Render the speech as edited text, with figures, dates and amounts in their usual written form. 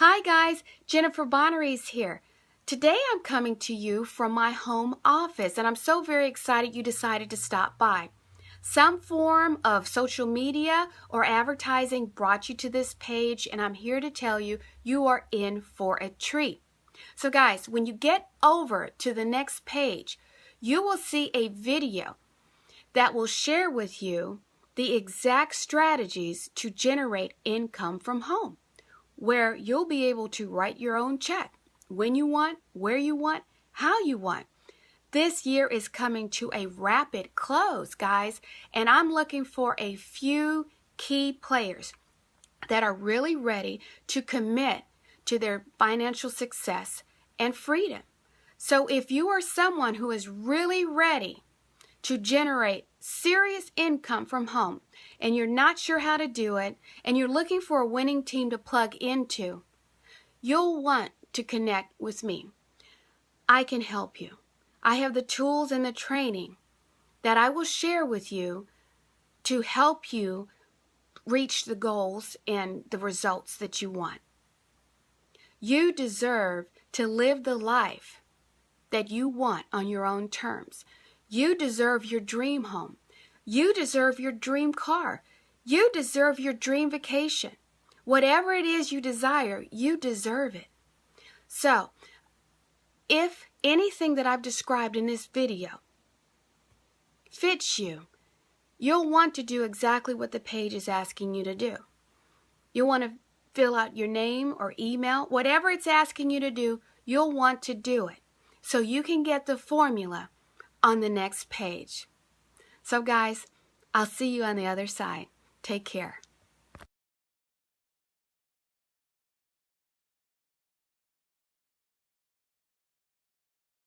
Hi guys, Jennifer Bonneries here. Today I'm coming to you from my home office and I'm so very excited you decided to stop by. Some form of social media or advertising brought you to this page and I'm here to tell you you are in for a treat. So guys, when you get over to the next page, you will see a video that will share with you the exact strategies to generate income from home, where you'll be able to write your own check when you want, where you want, how you want. This year is coming to a rapid close, guys, and I'm looking for a few key players that are really ready to commit to their financial success and freedom. So if you are someone who is really ready to generate serious income from home and you're not sure how to do it and you're looking for a winning team to plug into, you'll want to connect with me. I can help you. I have the tools and the training that I will share with you to help you reach the goals and the results that you want. You deserve to live the life that you want on your own terms. You deserve your dream home. You deserve your dream car. You deserve your dream vacation. Whatever it is you desire, you deserve it. So, if anything that I've described in this video fits you, you'll want to do exactly what the page is asking you to do. You'll want to fill out your name or email. Whatever it's asking you to do, you'll want to do it so you can get the formula on the next page. So guys, I'll see you on the other side. Take care.